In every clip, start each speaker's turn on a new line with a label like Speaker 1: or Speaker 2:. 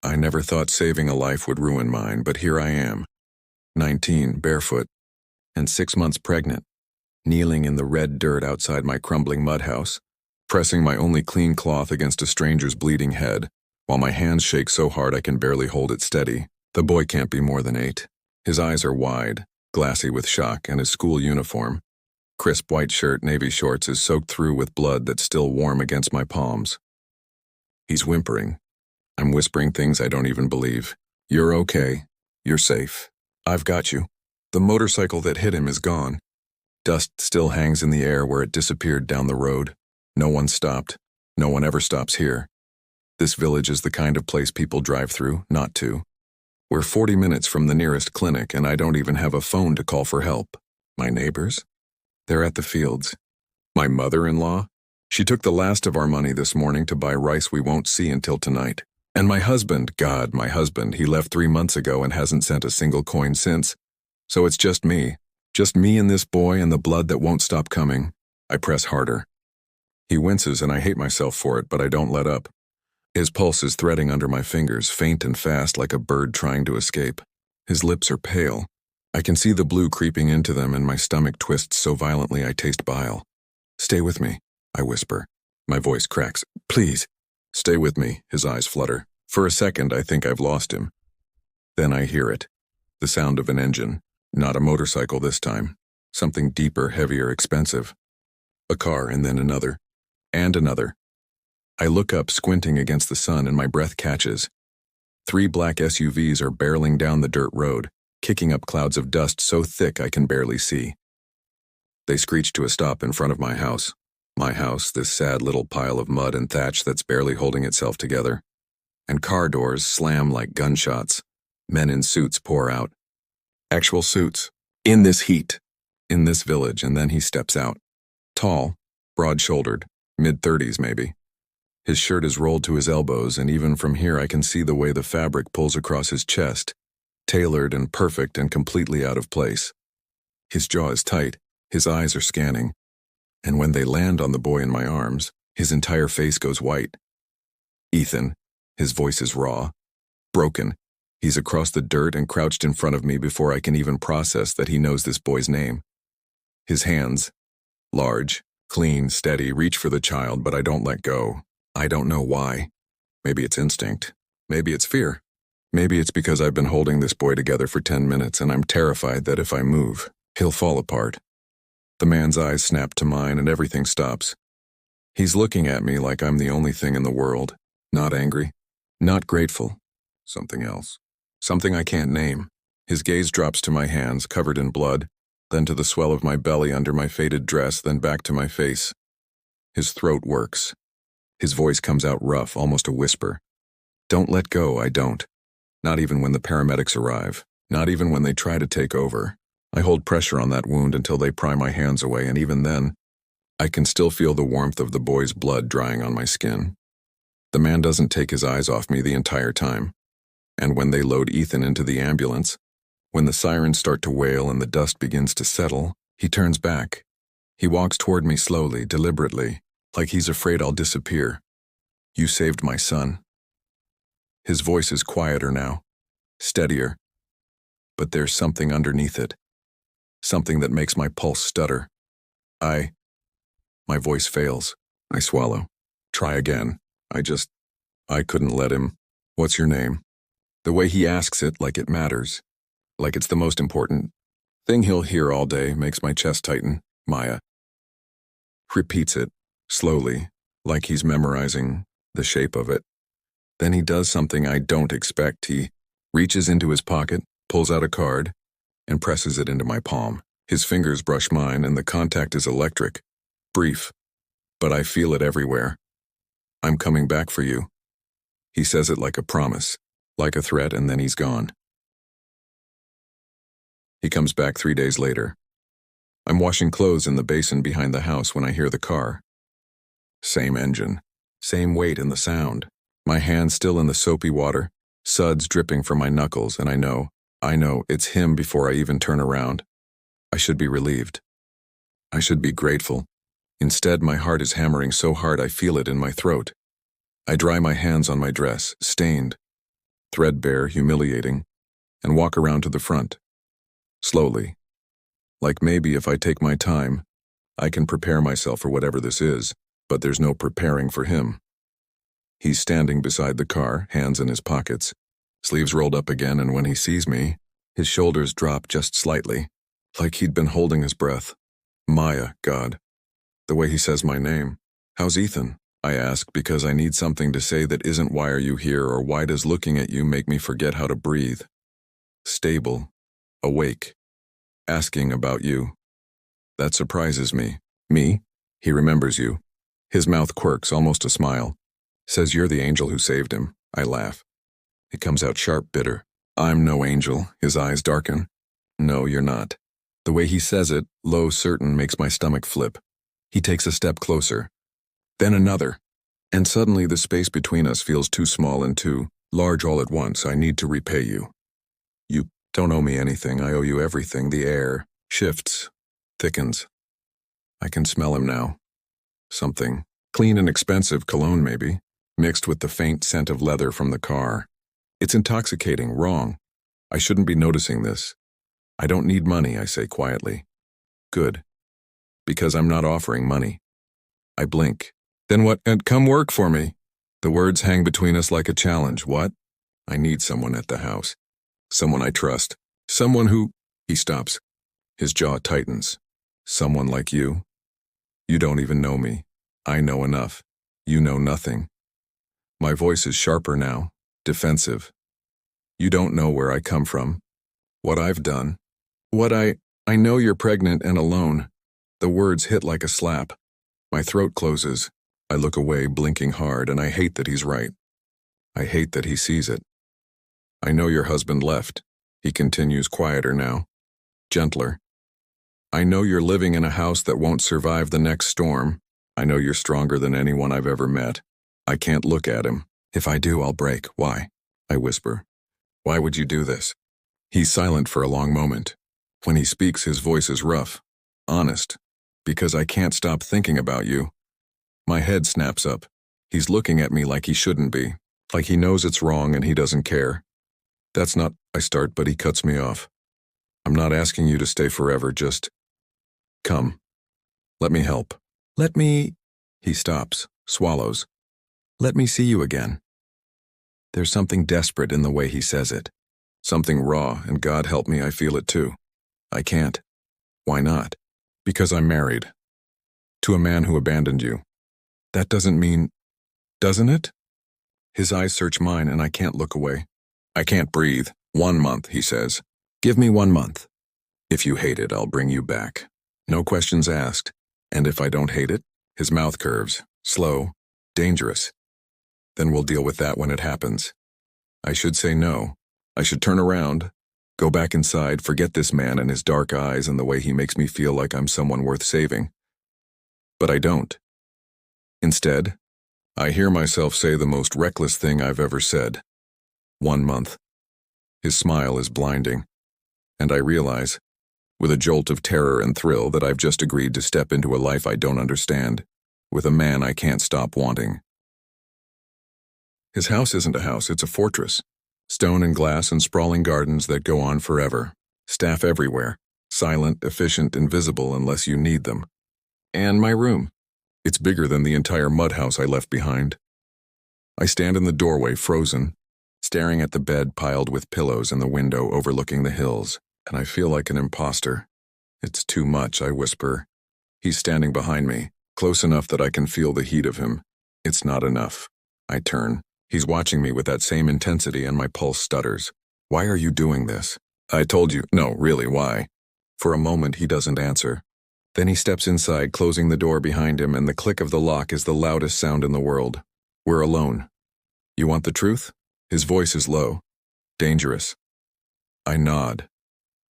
Speaker 1: I never thought saving a life would ruin mine, but here I am, 19, barefoot, and 6 months pregnant, kneeling in the red dirt outside my crumbling mud house, pressing my only clean cloth against a stranger's bleeding head, while my hands shake so hard I can barely hold it steady. The boy can't be more than 8. His eyes are wide, glassy with shock, and his school uniform, crisp white shirt, navy shorts, is soaked through with blood that's still warm against my palms. He's whimpering. I'm whispering things I don't even believe. You're okay. You're safe. I've got you. The motorcycle that hit him is gone. Dust still hangs in the air where it disappeared down the road. No one stopped. No one ever stops here. This village is the kind of place people drive through, not to. We're 40 minutes from the nearest clinic, and I don't even have a phone to call for help. My neighbors? They're at the fields. My mother-in-law? She took the last of our money this morning to buy rice we won't see until tonight. And my husband, God, my husband, he left 3 months ago and hasn't sent a single coin since. So it's just me and this boy and the blood that won't stop coming. I press harder. He winces and I hate myself for it, but I don't let up. His pulse is threading under my fingers, faint and fast like a bird trying to escape. His lips are pale. I can see the blue creeping into them and my stomach twists so violently I taste bile. Stay with me, I whisper. My voice cracks. Please. Stay with me, his eyes flutter. For a second, I think I've lost him. Then I hear it. The sound of an engine. Not a motorcycle this time. Something deeper, heavier, expensive. A car, and then another. And another. I look up, squinting against the sun, and my breath catches. 3 black SUVs are barreling down the dirt road, kicking up clouds of dust so thick I can barely see. They screech to a stop in front of my house. My house, this sad little pile of mud and thatch that's barely holding itself together. And car doors slam like gunshots. Men in suits pour out. Actual suits. In this heat. In this village, and then he steps out. Tall, broad-shouldered, mid-30s maybe. His shirt is rolled to his elbows, and even from here I can see the way the fabric pulls across his chest, tailored and perfect and completely out of place. His jaw is tight, his eyes are scanning. And when they land on the boy in my arms, his entire face goes white. Ethan, his voice is raw, broken. He's across the dirt and crouched in front of me before I can even process that he knows this boy's name. His hands, large, clean, steady, reach for the child, but I don't let go. I don't know why. Maybe it's instinct. Maybe it's fear. Maybe it's because I've been holding this boy together for 10 minutes and I'm terrified that if I move, he'll fall apart. The man's eyes snap to mine and everything stops. He's looking at me like I'm the only thing in the world. Not angry. Not grateful. Something else. Something I can't name. His gaze drops to my hands, covered in blood, then to the swell of my belly under my faded dress, then back to my face. His throat works. His voice comes out rough, almost a whisper. Don't let go, I don't. Not even when the paramedics arrive. Not even when they try to take over. I hold pressure on that wound until they pry my hands away, and even then, I can still feel the warmth of the boy's blood drying on my skin. The man doesn't take his eyes off me the entire time. And when they load Ethan into the ambulance, when the sirens start to wail and the dust begins to settle, he turns back. He walks toward me slowly, deliberately, like he's afraid I'll disappear. You saved my son. His voice is quieter now, steadier, but there's something underneath it. Something that makes my pulse stutter. My voice fails. I swallow. Try again. I couldn't let him. What's your name? The way he asks it like it matters. Like it's the most important thing he'll hear all day makes my chest tighten. Maya. Repeats it, slowly, like he's memorizing the shape of it. Then he does something I don't expect. He reaches into his pocket, pulls out a card, and presses it into my palm. His fingers brush mine, and the contact is electric. Brief, but I feel it everywhere. I'm coming back for you. He says it like a promise, like a threat, and then he's gone. He comes back 3 days later. I'm washing clothes in the basin behind the house when I hear the car. Same engine, same weight and the sound. My hands still in the soapy water, suds dripping from my knuckles, and I know it's him before I even turn around. I should be relieved. I should be grateful. Instead, my heart is hammering so hard I feel it in my throat. I dry my hands on my dress, stained. threadbare, humiliating, and walk around to the front. Slowly. Like maybe if I take my time, I can prepare myself for whatever this is, but there's no preparing for him. He's standing beside the car, hands in his pockets, sleeves rolled up again, and when he sees me, his shoulders drop just slightly, like he'd been holding his breath. Maya, God. The way he says my name. How's Ethan? I ask because I need something to say that isn't why are you here or why does looking at you make me forget how to breathe. Stable. Awake. Asking about you. That surprises me. Me? He remembers you. His mouth quirks, almost a smile. Says you're the angel who saved him. I laugh. It comes out sharp, bitter. I'm no angel. His eyes darken. No, you're not. The way he says it, low, certain, makes my stomach flip. He takes a step closer. Then another. And suddenly the space between us feels too small and too large all at once. I need to repay you. You don't owe me anything. I owe you everything. The air shifts, thickens. I can smell him now. Something. Clean and expensive cologne, maybe, mixed with the faint scent of leather from the car. It's intoxicating, wrong. I shouldn't be noticing this. I don't need money, I say quietly. Good. Because I'm not offering money. I blink. Then what? And come work for me. The words hang between us like a challenge. What? I need someone at the house. Someone I trust. Someone who... He stops. His jaw tightens. Someone like you? You don't even know me. I know enough. You know nothing. My voice is sharper now, defensive. You don't know where I come from, what I've done. I know you're pregnant and alone. The words hit like a slap. My throat closes. I look away, blinking hard, and I hate that he's right. I hate that he sees it. I know your husband left. He continues, quieter now, gentler. I know you're living in a house that won't survive the next storm. I know you're stronger than anyone I've ever met. I can't look at him. If I do, I'll break. Why? I whisper. Why would you do this? He's silent for a long moment. When he speaks, his voice is rough, honest, because I can't stop thinking about you. My head snaps up. He's looking at me like he shouldn't be, like he knows it's wrong and he doesn't care. That's not, I start, but he cuts me off. I'm not asking you to stay forever, just come. Let me help. He stops, swallows. Let me see you again. There's something desperate in the way he says it. Something raw, and God help me, I feel it too. I can't. Why not? Because I'm married. To a man who abandoned you. That doesn't mean... Doesn't it? His eyes search mine and I can't look away. I can't breathe. 1 month, he says. Give me 1 month. If you hate it, I'll bring you back. No questions asked. And if I don't hate it? His mouth curves. Slow. Dangerous. Then we'll deal with that when it happens. I should say no. I should turn around, go back inside, forget this man and his dark eyes and the way he makes me feel like I'm someone worth saving. But I don't. Instead, I hear myself say the most reckless thing I've ever said. 1 month. His smile is blinding. And I realize, with a jolt of terror and thrill, that I've just agreed to step into a life I don't understand, with a man I can't stop wanting. His house isn't a house, it's a fortress. Stone and glass and sprawling gardens that go on forever. Staff everywhere. Silent, efficient, invisible unless you need them. And my room. It's bigger than the entire mud house I left behind. I stand in the doorway, frozen, staring at the bed piled with pillows and the window overlooking the hills, and I feel like an imposter. It's too much, I whisper. He's standing behind me, close enough that I can feel the heat of him. It's not enough. I turn. He's watching me with that same intensity and my pulse stutters. Why are you doing this? I told you. No, really, why? For a moment he doesn't answer. Then he steps inside, closing the door behind him, and the click of the lock is the loudest sound in the world. We're alone. You want the truth? His voice is low. Dangerous. I nod.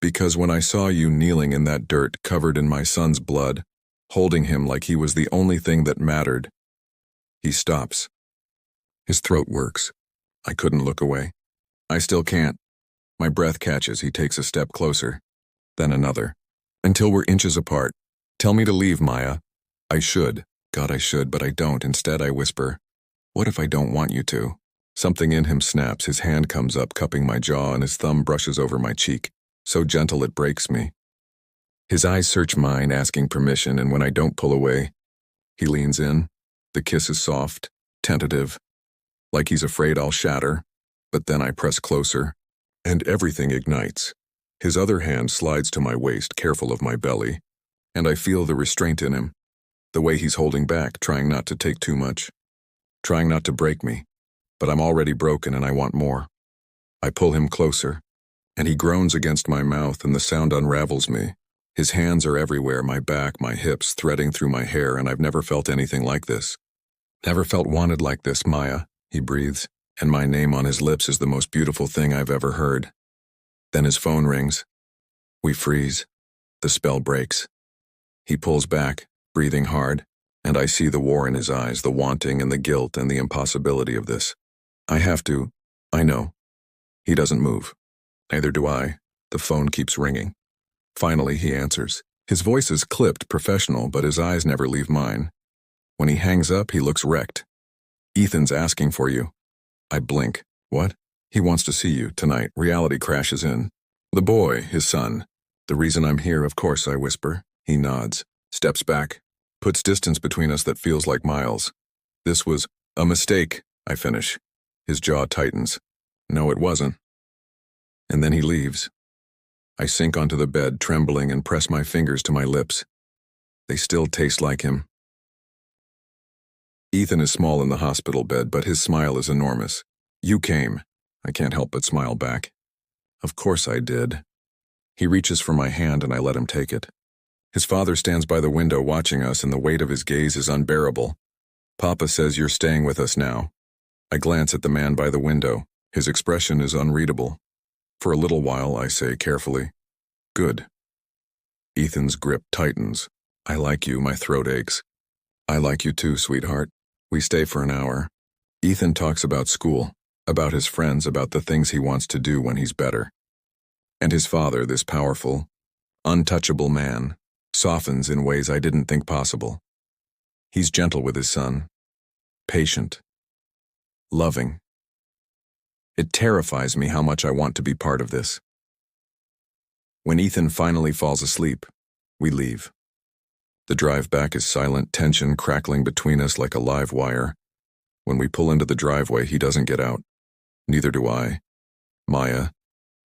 Speaker 1: Because when I saw you kneeling in that dirt covered in my son's blood, holding him like he was the only thing that mattered. He stops. His throat works. I couldn't look away. I still can't. My breath catches. He takes a step closer. Then another. Until we're inches apart. Tell me to leave, Maya. I should. God, I should, but I don't. Instead, I whisper, what if I don't want you to? Something in him snaps, his hand comes up, cupping my jaw, and his thumb brushes over my cheek, so gentle it breaks me. His eyes search mine, asking permission, and when I don't pull away, he leans in. The kiss is soft, tentative, like he's afraid I'll shatter, but then I press closer, and everything ignites. His other hand slides to my waist, careful of my belly, and I feel the restraint in him, the way he's holding back, trying not to take too much, trying not to break me, but I'm already broken and I want more. I pull him closer, and he groans against my mouth, and the sound unravels me. His hands are everywhere, my back, my hips, threading through my hair, and I've never felt anything like this. Never felt wanted like this, Maya, he breathes, and my name on his lips is the most beautiful thing I've ever heard. Then his phone rings. We freeze. The spell breaks. He pulls back, breathing hard, and I see the war in his eyes, the wanting and the guilt and the impossibility of this. I have to. I know. He doesn't move. Neither do I. The phone keeps ringing. Finally, he answers. His voice is clipped, professional, but his eyes never leave mine. When he hangs up, he looks wrecked. Ethan's asking for you. I blink. What? He wants to see you tonight. Reality crashes in. The boy, his son. The reason I'm here, of course, I whisper. He nods, steps back, puts distance between us that feels like miles. This was a mistake, I finish. His jaw tightens. No, it wasn't. And then he leaves. I sink onto the bed, trembling, and press my fingers to my lips. They still taste like him. Ethan is small in the hospital bed, but his smile is enormous. You came. I can't help but smile back. Of course I did. He reaches for my hand and I let him take it. His father stands by the window watching us, and the weight of his gaze is unbearable. Papa says you're staying with us now. I glance at the man by the window. His expression is unreadable. For a little while, I say carefully, good. Ethan's grip tightens. I like you, my throat aches. I like you too, sweetheart. We stay for an hour. Ethan talks about school, about his friends, about the things he wants to do when he's better. And his father, this powerful, untouchable man, softens in ways I didn't think possible. He's gentle with his son, patient, loving. It terrifies me how much I want to be part of this. When Ethan finally falls asleep, we leave. The drive back is silent, tension crackling between us like a live wire. When we pull into the driveway, he doesn't get out. Neither do I. Maya,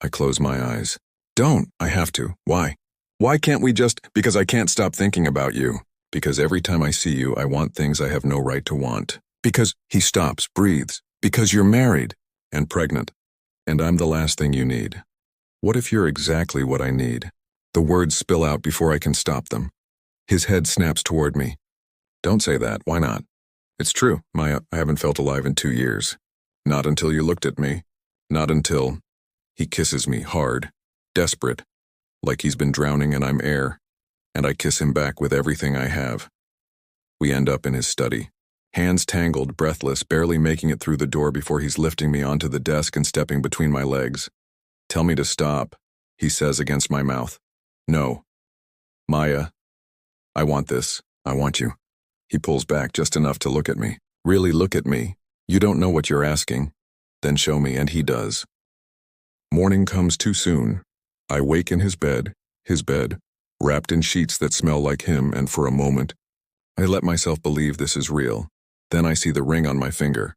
Speaker 1: I close my eyes. Don't. I have to. Why? Why can't we just? Because I can't stop thinking about you. Because every time I see you, I want things I have no right to want. Because he stops, breathes. Because you're married and pregnant, and I'm the last thing you need. What if you're exactly what I need? The words spill out before I can stop them. His head snaps toward me. Don't say that. Why not? It's true, Maya. I haven't felt alive in 2 years. Not until you looked at me. Not until... He kisses me hard, desperate, like he's been drowning and I'm air, and I kiss him back with everything I have. We end up in his study. Hands tangled, breathless, barely making it through the door before he's lifting me onto the desk and stepping between my legs. Tell me to stop, he says against my mouth. No. Maya, I want this. I want you. He pulls back just enough to look at me. Really look at me. You don't know what you're asking. Then show me, and he does. Morning comes too soon. I wake in his bed, wrapped in sheets that smell like him, and for a moment, I let myself believe this is real. Then I see the ring on my finger,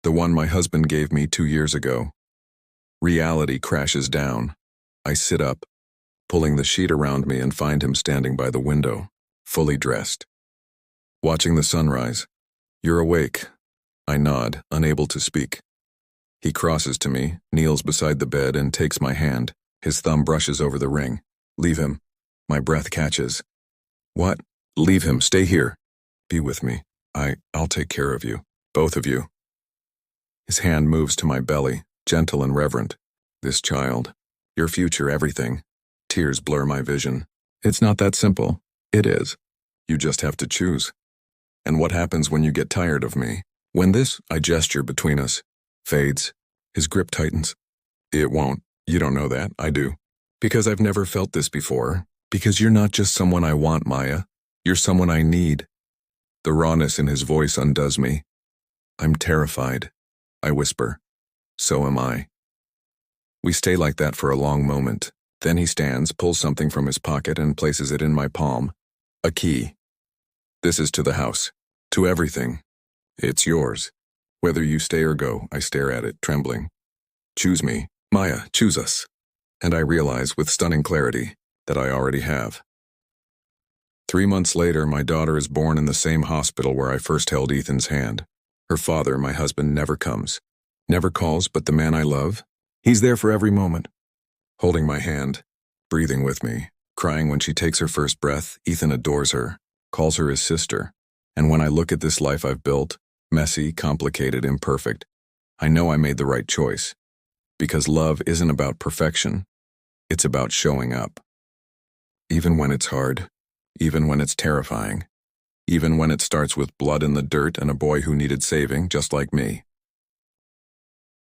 Speaker 1: the one my husband gave me 2 years ago. Reality crashes down. I sit up, pulling the sheet around me, and find him standing by the window, fully dressed, watching the sunrise. You're awake. I nod, unable to speak. He crosses to me, kneels beside the bed, and takes my hand. His thumb brushes over the ring. Leave him. My breath catches. What? Leave him. Stay here. Be with me. I'll take care of you. Both of you. His hand moves to my belly, gentle and reverent. This child. Your future, everything. Tears blur my vision. It's not that simple. It is. You just have to choose. And what happens when you get tired of me? When this, I gesture between us, fades, his grip tightens. It won't. You don't know that. I do. Because I've never felt this before. Because you're not just someone I want, Maya. You're someone I need. The rawness in his voice undoes me. I'm terrified. I whisper. So am I. We stay like that for a long moment. Then he stands, pulls something from his pocket, and places it in my palm. A key. This is to the house. To everything. It's yours. Whether you stay or go, I stare at it, trembling. Choose me. Maya, choose us. And I realize with stunning clarity that I already have. 3 months later, my daughter is born in the same hospital where I first held Ethan's hand. Her father, my husband, never comes. Never calls, but the man I love, he's there for every moment. Holding my hand, breathing with me, crying when she takes her first breath. Ethan adores her, calls her his sister. And when I look at this life I've built, messy, complicated, imperfect, I know I made the right choice. Because love isn't about perfection, it's about showing up. Even when it's hard, even when it's terrifying, even when it starts with blood in the dirt and a boy who needed saving just like me.